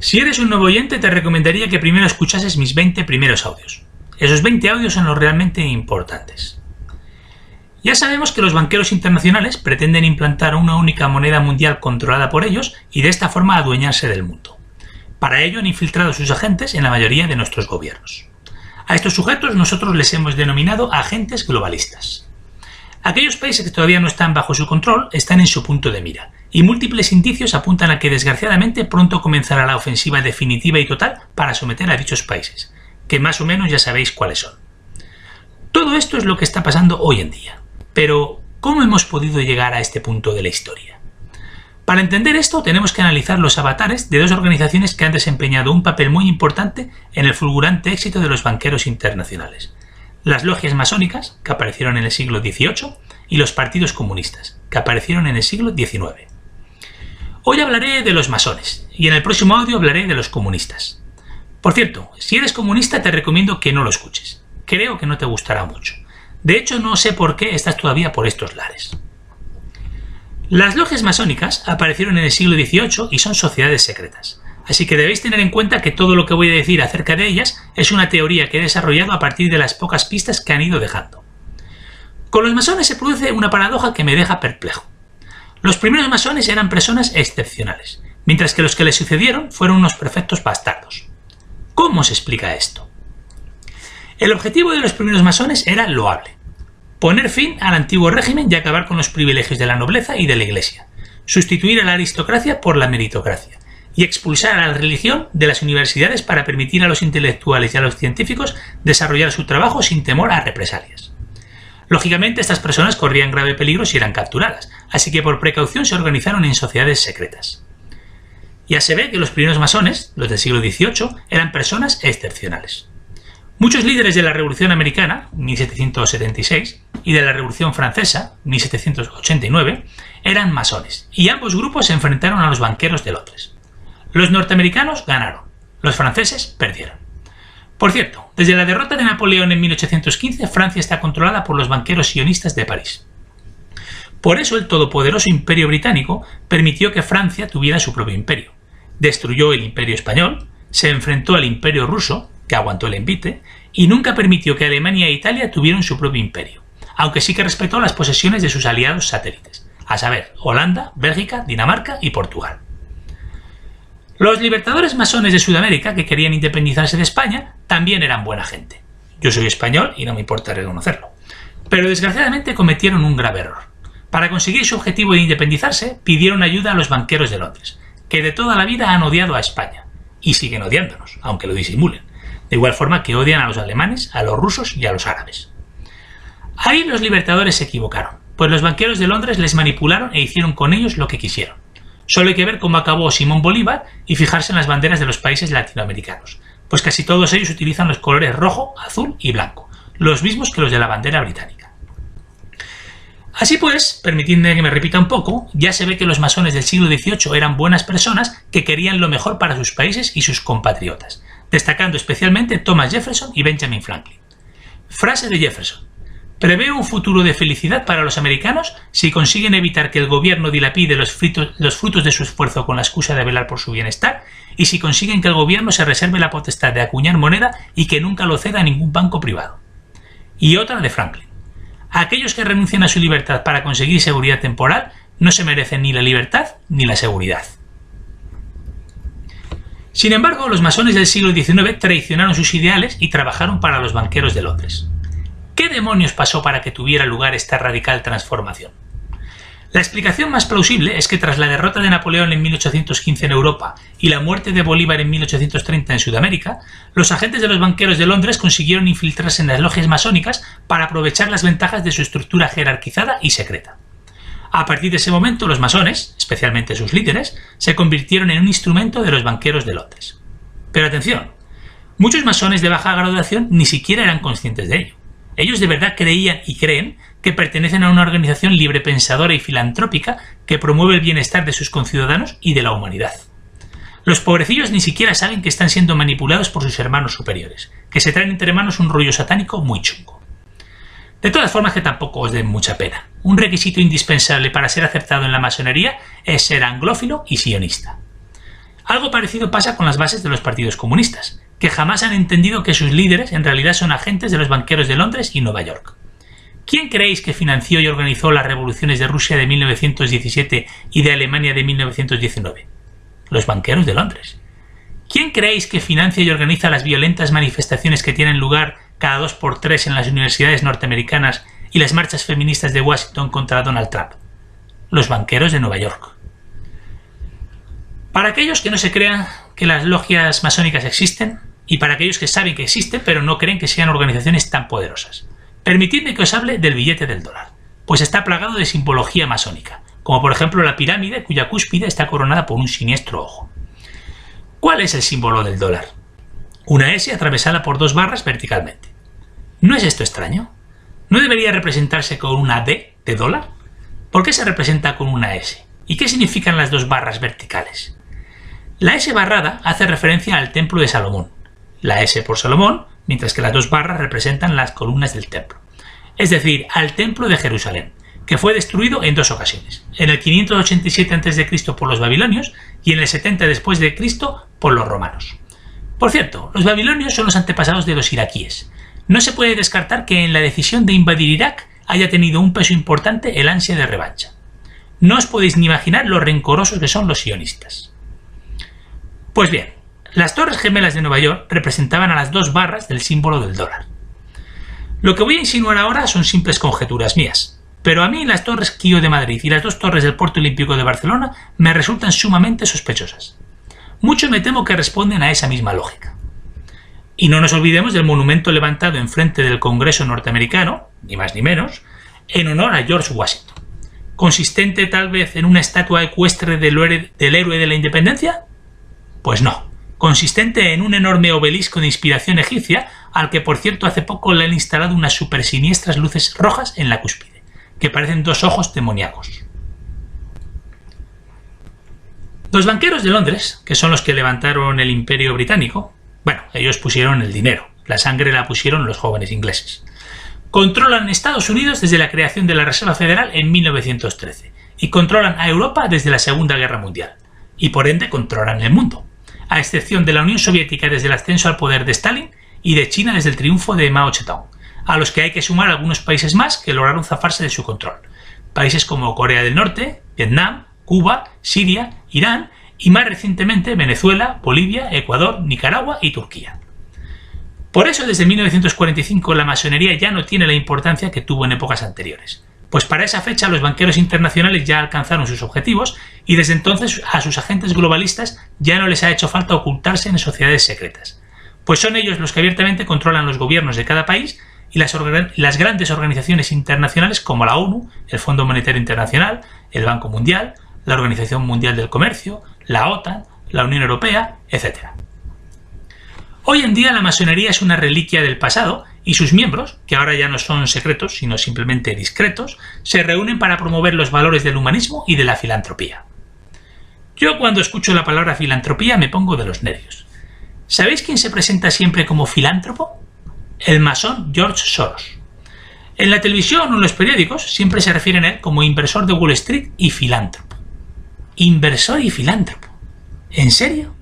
Si eres un nuevo oyente, te recomendaría que primero escuchases mis 20 primeros audios. Esos 20 audios son los realmente importantes. Ya sabemos que los banqueros internacionales pretenden implantar una única moneda mundial controlada por ellos y de esta forma adueñarse del mundo. Para ello han infiltrado sus agentes en la mayoría de nuestros gobiernos. A estos sujetos nosotros les hemos denominado agentes globalistas. Aquellos países que todavía no están bajo su control están en su punto de mira, y múltiples indicios apuntan a que desgraciadamente pronto comenzará la ofensiva definitiva y total para someter a dichos países, que más o menos ya sabéis cuáles son. Todo esto es lo que está pasando hoy en día. Pero, ¿cómo hemos podido llegar a este punto de la historia? Para entender esto tenemos que analizar los avatares de dos organizaciones que han desempeñado un papel muy importante en el fulgurante éxito de los banqueros internacionales. Las logias masónicas, que aparecieron en el siglo XVIII, y los partidos comunistas, que aparecieron en el siglo XIX. Hoy hablaré de los masones, y en el próximo audio hablaré de los comunistas. Por cierto, si eres comunista te recomiendo que no lo escuches. Creo que no te gustará mucho. De hecho, no sé por qué estás todavía por estos lares. Las logias masónicas aparecieron en el siglo XVIII y son sociedades secretas. Así que debéis tener en cuenta que todo lo que voy a decir acerca de ellas es una teoría que he desarrollado a partir de las pocas pistas que han ido dejando. Con los masones se produce una paradoja que me deja perplejo. Los primeros masones eran personas excepcionales, mientras que los que les sucedieron fueron unos perfectos bastardos. ¿Cómo se explica esto? El objetivo de los primeros masones era loable: poner fin al antiguo régimen y acabar con los privilegios de la nobleza y de la iglesia, sustituir a la aristocracia por la meritocracia, y expulsar a la religión de las universidades para permitir a los intelectuales y a los científicos desarrollar su trabajo sin temor a represalias. Lógicamente, estas personas corrían grave peligro si eran capturadas, así que por precaución se organizaron en sociedades secretas. Ya se ve que los primeros masones, los del siglo XVIII, eran personas excepcionales. Muchos líderes de la Revolución Americana, 1776, y de la Revolución Francesa, 1789, eran masones, y ambos grupos se enfrentaron a los banqueros de Londres. Los norteamericanos ganaron, los franceses perdieron. Por cierto, desde la derrota de Napoleón en 1815, Francia está controlada por los banqueros sionistas de París. Por eso el todopoderoso Imperio Británico permitió que Francia tuviera su propio imperio. Destruyó el Imperio Español, se enfrentó al Imperio Ruso, que aguantó el envite, y nunca permitió que Alemania e Italia tuvieran su propio imperio, aunque sí que respetó las posesiones de sus aliados satélites, a saber, Holanda, Bélgica, Dinamarca y Portugal. Los libertadores masones de Sudamérica, que querían independizarse de España, también eran buena gente. Yo soy español y no me importa reconocerlo. Pero desgraciadamente cometieron un grave error. Para conseguir su objetivo de independizarse, pidieron ayuda a los banqueros de Londres, que de toda la vida han odiado a España, y siguen odiándonos, aunque lo disimulen, de igual forma que odian a los alemanes, a los rusos y a los árabes. Ahí los libertadores se equivocaron, pues los banqueros de Londres les manipularon e hicieron con ellos lo que quisieron. Solo hay que ver cómo acabó Simón Bolívar y fijarse en las banderas de los países latinoamericanos, pues casi todos ellos utilizan los colores rojo, azul y blanco, los mismos que los de la bandera británica. Así pues, permitidme que me repita un poco, ya se ve que los masones del siglo XVIII eran buenas personas que querían lo mejor para sus países y sus compatriotas, destacando especialmente Thomas Jefferson y Benjamin Franklin. Frase de Jefferson: «Preveo un futuro de felicidad para los americanos si consiguen evitar que el gobierno dilapide los frutos de su esfuerzo con la excusa de velar por su bienestar y si consiguen que el gobierno se reserve la potestad de acuñar moneda y que nunca lo ceda a ningún banco privado». Y otra de Franklin: «Aquellos que renuncian a su libertad para conseguir seguridad temporal no se merecen ni la libertad ni la seguridad». Sin embargo, los masones del siglo XIX traicionaron sus ideales y trabajaron para los banqueros de Londres. ¿Qué demonios pasó para que tuviera lugar esta radical transformación? La explicación más plausible es que tras la derrota de Napoleón en 1815 en Europa y la muerte de Bolívar en 1830 en Sudamérica, los agentes de los banqueros de Londres consiguieron infiltrarse en las logias masónicas para aprovechar las ventajas de su estructura jerarquizada y secreta. A partir de ese momento, los masones, especialmente sus líderes, se convirtieron en un instrumento de los banqueros de Londres. Pero atención, muchos masones de baja graduación ni siquiera eran conscientes de ello. Ellos de verdad creían y creen que pertenecen a una organización librepensadora y filantrópica que promueve el bienestar de sus conciudadanos y de la humanidad. Los pobrecillos ni siquiera saben que están siendo manipulados por sus hermanos superiores, que se traen entre manos un rollo satánico muy chungo. De todas formas, que tampoco os den mucha pena. Un requisito indispensable para ser aceptado en la masonería es ser anglófilo y sionista. Algo parecido pasa con las bases de los partidos comunistas, que jamás han entendido que sus líderes en realidad son agentes de los banqueros de Londres y Nueva York. ¿Quién creéis que financió y organizó las revoluciones de Rusia de 1917 y de Alemania de 1919? Los banqueros de Londres. ¿Quién creéis que financia y organiza las violentas manifestaciones que tienen lugar cada 2 por 3 en las universidades norteamericanas y las marchas feministas de Washington contra Donald Trump? Los banqueros de Nueva York. Para aquellos que no se crean que las logias masónicas existen, y para aquellos que saben que existen pero no creen que sean organizaciones tan poderosas, permitidme que os hable del billete del dólar, pues está plagado de simbología masónica, como por ejemplo la pirámide cuya cúspide está coronada por un siniestro ojo. ¿Cuál es el símbolo del dólar? Una S atravesada por 2 barras verticalmente. ¿No es esto extraño? ¿No debería representarse con una D de dólar? ¿Por qué se representa con una S? ¿Y qué significan las 2 barras verticales? La S barrada hace referencia al templo de Salomón, la S por Salomón, mientras que las 2 barras representan las columnas del templo, es decir, al templo de Jerusalén, que fue destruido en 2 ocasiones, en el 587 a.C. por los babilonios y en el 70 después de Cristo por los romanos. Por cierto, los babilonios son los antepasados de los iraquíes. No se puede descartar que en la decisión de invadir Irak haya tenido un peso importante el ansia de revancha. No os podéis ni imaginar lo rencorosos que son los sionistas. Pues bien, las Torres Gemelas de Nueva York representaban a las 2 barras del símbolo del dólar. Lo que voy a insinuar ahora son simples conjeturas mías, pero a mí las Torres Kío de Madrid y las 2 torres del Puerto Olímpico de Barcelona me resultan sumamente sospechosas. Mucho me temo que responden a esa misma lógica. Y no nos olvidemos del monumento levantado enfrente del Congreso norteamericano, ni más ni menos, en honor a George Washington. ¿Consistente tal vez en una estatua ecuestre del héroe de la independencia? Pues no. Consistente en un enorme obelisco de inspiración egipcia, al que por cierto hace poco le han instalado unas super siniestras luces rojas en la cúspide, que parecen 2 ojos demoníacos. Los banqueros de Londres, que son los que levantaron el Imperio Británico, bueno, ellos pusieron el dinero, la sangre la pusieron los jóvenes ingleses. Controlan Estados Unidos desde la creación de la Reserva Federal en 1913 y controlan a Europa desde la Segunda Guerra Mundial y por ende controlan el mundo, a excepción de la Unión Soviética desde el ascenso al poder de Stalin y de China desde el triunfo de Mao Zedong, a los que hay que sumar algunos países más que lograron zafarse de su control, países como Corea del Norte, Vietnam, Cuba, Siria, Irán y más recientemente Venezuela, Bolivia, Ecuador, Nicaragua y Turquía. Por eso desde 1945 la masonería ya no tiene la importancia que tuvo en épocas anteriores, pues para esa fecha los banqueros internacionales ya alcanzaron sus objetivos y desde entonces a sus agentes globalistas ya no les ha hecho falta ocultarse en sociedades secretas, pues son ellos los que abiertamente controlan los gobiernos de cada país y las grandes organizaciones internacionales como la ONU, el Fondo Monetario Internacional, el Banco Mundial, la Organización Mundial del Comercio, la OTAN, la Unión Europea, etc. Hoy en día la masonería es una reliquia del pasado y sus miembros, que ahora ya no son secretos sino simplemente discretos, se reúnen para promover los valores del humanismo y de la filantropía. Yo cuando escucho la palabra filantropía me pongo de los nervios. ¿Sabéis quién se presenta siempre como filántropo? El masón George Soros. En la televisión o en los periódicos siempre se refieren a él como inversor de Wall Street y filántropo. Inversor y filántropo. ¿En serio?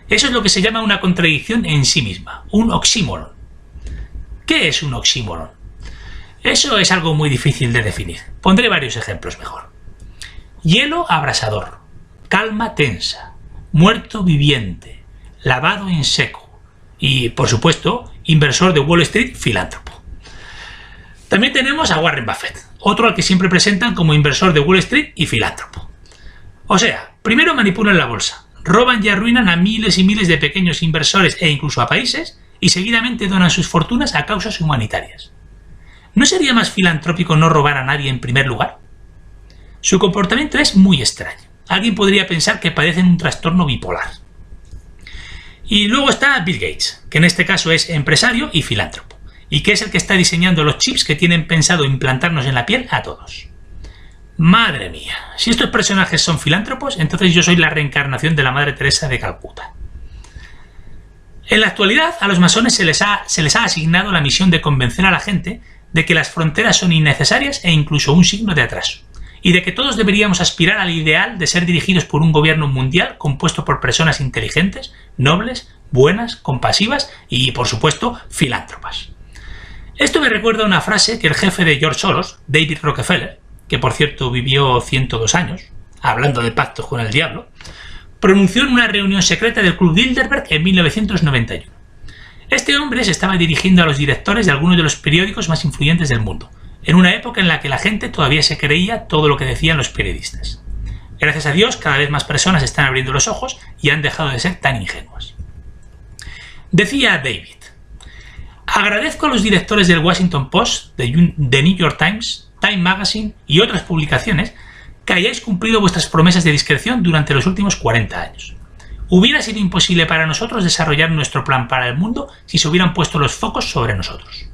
Eso es lo que se llama una contradicción en sí misma, un oxímoron. ¿Qué es un oxímoron? Eso es algo muy difícil de definir. Pondré varios ejemplos mejor. Hielo abrasador, calma tensa, muerto viviente, lavado en seco y, por supuesto, inversor de Wall Street, filántropo. También tenemos a Warren Buffett, otro al que siempre presentan como inversor de Wall Street y filántropo. O sea, primero manipulan la bolsa, roban y arruinan a miles y miles de pequeños inversores e incluso a países y seguidamente donan sus fortunas a causas humanitarias. ¿No sería más filantrópico no robar a nadie en primer lugar? Su comportamiento es muy extraño. Alguien podría pensar que padecen un trastorno bipolar. Y luego está Bill Gates, que en este caso es empresario y filántropo, y que es el que está diseñando los chips que tienen pensado implantarnos en la piel a todos. Madre mía, si estos personajes son filántropos, entonces yo soy la reencarnación de la Madre Teresa de Calcuta. En la actualidad, a los masones se les ha asignado la misión de convencer a la gente de que las fronteras son innecesarias e incluso un signo de atraso, y de que todos deberíamos aspirar al ideal de ser dirigidos por un gobierno mundial compuesto por personas inteligentes, nobles, buenas, compasivas y, por supuesto, filántropas. Esto me recuerda a una frase que el jefe de George Soros, David Rockefeller, que por cierto vivió 102 años, hablando de pactos con el diablo, pronunció en una reunión secreta del Club Bilderberg en 1991. Este hombre se estaba dirigiendo a los directores de algunos de los periódicos más influyentes del mundo, en una época en la que la gente todavía se creía todo lo que decían los periodistas. Gracias a Dios, cada vez más personas están abriendo los ojos y han dejado de ser tan ingenuas. Decía David: agradezco a los directores del Washington Post, de New York Times, Time Magazine y otras publicaciones que hayáis cumplido vuestras promesas de discreción durante los últimos 40 años. Hubiera sido imposible para nosotros desarrollar nuestro plan para el mundo si se hubieran puesto los focos sobre nosotros.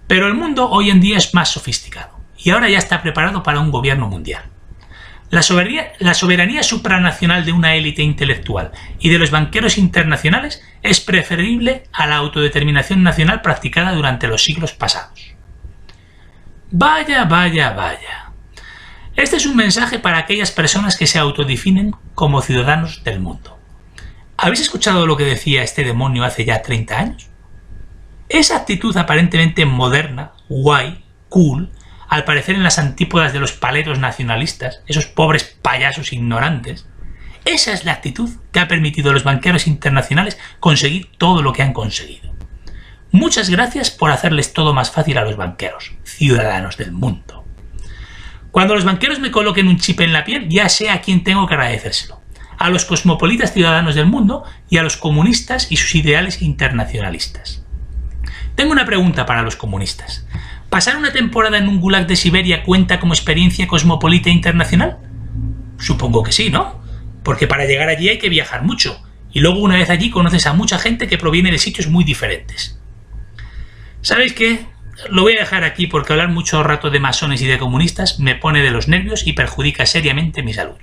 Pero el mundo hoy en día es más sofisticado y ahora ya está preparado para un gobierno mundial. La soberanía supranacional de una élite intelectual y de los banqueros internacionales es preferible a la autodeterminación nacional practicada durante los siglos pasados. Vaya, vaya, vaya. Este es un mensaje para aquellas personas que se autodefinen como ciudadanos del mundo. ¿Habéis escuchado lo que decía este demonio hace ya 30 años? Esa actitud aparentemente moderna, guay, cool, al parecer en las antípodas de los paletos nacionalistas, esos pobres payasos ignorantes, esa es la actitud que ha permitido a los banqueros internacionales conseguir todo lo que han conseguido. Muchas gracias por hacerles todo más fácil a los banqueros, ciudadanos del mundo. Cuando los banqueros me coloquen un chip en la piel, ya sé a quién tengo que agradecérselo: a los cosmopolitas ciudadanos del mundo y a los comunistas y sus ideales internacionalistas. Tengo una pregunta para los comunistas. ¿Pasar una temporada en un gulag de Siberia cuenta como experiencia cosmopolita internacional? Supongo que sí, ¿no? Porque para llegar allí hay que viajar mucho, y luego una vez allí conoces a mucha gente que proviene de sitios muy diferentes. ¿Sabéis qué? Lo voy a dejar aquí porque hablar mucho rato de masones y de comunistas me pone de los nervios y perjudica seriamente mi salud.